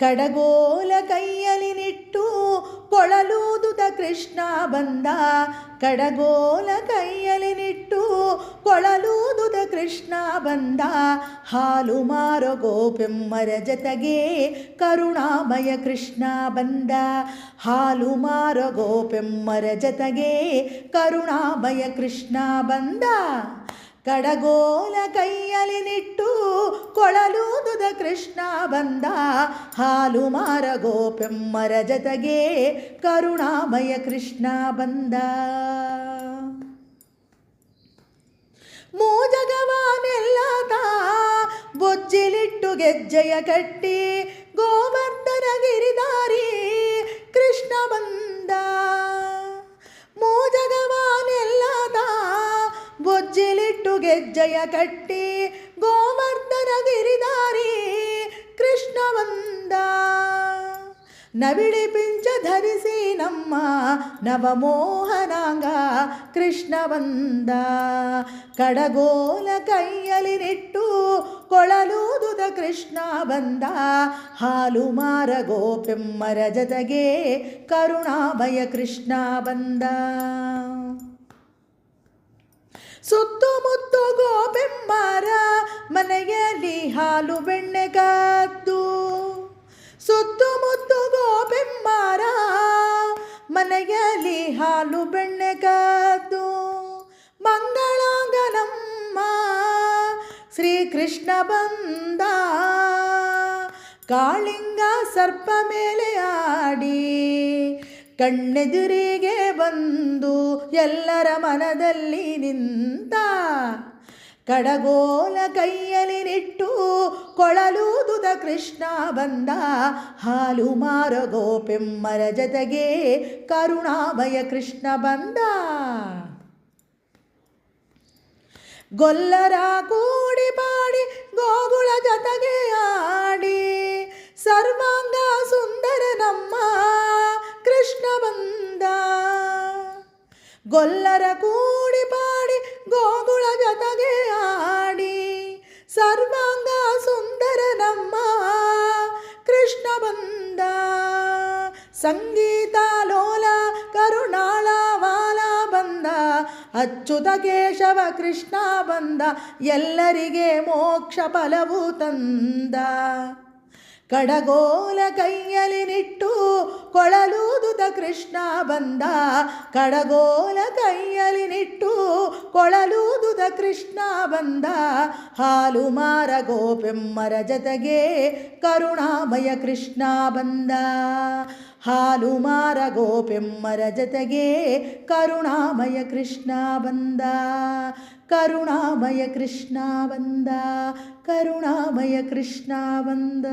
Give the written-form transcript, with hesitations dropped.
ಕಡಗೋಲ ಕೈಯಲ್ಲಿ ನಿಟ್ಟು ಕೊಳಲೂದುದ ಕೃಷ್ಣ ಬಂದ. ಕಡಗೋಲ ಕೈಯಲ್ಲಿ ನಿಟ್ಟು ಕೊಳಲೂದುದ ಕೃಷ್ಣ ಬಂದ. ಹಾಲು ಮಾರೋ ಗೋಪೆಮ್ಮರ ಜತೆಗೆ ಕರುಣಾಮಯ ಕೃಷ್ಣ ಬಂದ. ಹಾಲು ಮಾರೋ ಗೋಪೆಮ್ಮರ ಜತೆಗೆ ಕರುಣಾಮಯ ಕೃಷ್ಣ ಬಂದ. ಕಡಗೋಲ ಕೈಯಲ್ಲಿ ನಿಟ್ಟು ಕೊಳಲೂದುದ ಕೃಷ್ಣ ಬಂದ. ಹಾಲು ಮಾರ ಗೋಪೆಮ್ಮರ ಜತೆಗೆ ಕರುಣಾಮಯ ಕೃಷ್ಣ ಬಂದ. ಮೂಜಗವಾನೆಲ್ಲದ ಬೊಜ್ಜಿಲಿಟ್ಟು ಗೆಜ್ಜೆಯ ಕಟ್ಟಿ ಗೋವರ್ಧನ ಗಿರಿದಾರಿ ಕೃಷ್ಣ ಬಂದ. ಮೂಜಗವಾನೆಲ್ಲದ ಬೊಜ್ಜಿಲಿಟ್ಟು ಗೆಜ್ಜೆಯ ಕಟ್ಟಿ ಗೋವರ್ಧನ ಗಿರಿದಾರಿ ಕೃಷ್ಣ ಬಂದ. ನವಿಳಿ ಪಿಂಚ ಧರಿಸಿ ನಮ್ಮ ನವಮೋಹನಾಂಗ ಕೃಷ್ಣ ಬಂದ. ಕಡಗೋಲ ಕೈಯಲ್ಲಿ ನಿಟ್ಟು ಕೊಳಲೂದುದ ಕೃಷ್ಣ ಬಂದ. ಹಾಲು ಮಾರ ಗೋಪೆಮ್ಮರ ಜತೆಗೆ ಕರುಣಾಮಯ ಕೃಷ್ಣ ಬಂದ. ಸುತ್ತಮುತ್ತ ಗೋಪೆಮ್ಮರ ಮನೆಯಲ್ಲಿ ಹಾಲು ಬೆಣ್ಣೆ ಕಾದ್ದು. ಸುತ್ತಮುತ್ತ ಗೋಪೆಮ್ಮರ ಮನೆಯಲ್ಲಿ ಹಾಲು ಬೆಣ್ಣೆ ಕಾದ್ದು. ಮಂಗಳಾಂಗನಮ್ಮ ಶ್ರೀಕೃಷ್ಣ ಬಂದ. ಕಾಳಿಂಗ ಸರ್ಪ ಮೇಲೆ ಆಡಿ ಕಣ್ಣೆದುರಿಗೆ ಬಂದು ಎಲ್ಲರ ಮನದಲ್ಲಿ ನಿಂತ. ಕಡಗೋಲ ಕೈಯಲ್ಲಿ ನಿಟ್ಟು ಕೊಳಲೂದುದ ಕೃಷ್ಣ ಬಂದ. ಹಾಲು ಮಾರ ಗೋಪೆಮ್ಮರ ಜತೆಗೆ ಕರುಣಾಮಯ ಕೃಷ್ಣ ಬಂದ. ಗೊಲ್ಲರ ಕೂಡಿ ಪಾಡಿ ಗೋಗುಳ ಜತೆಗೆ ಆಡಿ ಸರ್ವಾಂಗ ಸುಂದರ ನಮ್ಮ ಕೃಷ್ಣ ಬಂದ. ಗೊಲ್ಲರ ಕೂಡಿ ಪಾಡಿ ಗೋಗುಳ ಜತೆಗೆ ಆಡಿ ಸರ್ವಾಂಗ ಸುಂದರ ನಮ್ಮ ಕೃಷ್ಣ ಬಂದ. ಸಂಗೀತ ಲೋಲ ಕರುಣಾಳ ವಾಲ ಬಂದ. ಅಚ್ಯುತ ಕೇಶವ ಕೃಷ್ಣ ಬಂದ. ಎಲ್ಲರಿಗೆ ಮೋಕ್ಷ ಫಲವು ತಂದ. ಕಡಗೋಲ ಕೈಯಲ್ಲಿ ನಿಟ್ಟು ಕೊಳಲೂದುದ ಕೃಷ್ಣ ಬಂದ. ಕಡಗೋಲ ಕೈಯಲ್ಲಿ ನಿಟ್ಟು ಕೊಳಲೂದುದ ಕೃಷ್ಣ ಬಂದ. ಹಾಲು ಮಾರ ಗೋಪೆಮ್ಮರ ಜತೆಗೆ ಕರುಣಾಮಯ ಕೃಷ್ಣ ಬಂದ. ಹಾಲು ಮಾರ ಗೋಪೆಮ್ಮರ ಜತೆಗೆ ಕರುಣಾಮಯ ಕೃಷ್ಣ ಬಂದ. ಕರುಣಾಮಯ ಕೃಷ್ಣ ಬಂದ. ಕರುಣಾಮಯ ಕೃಷ್ಣ ಬಂದ.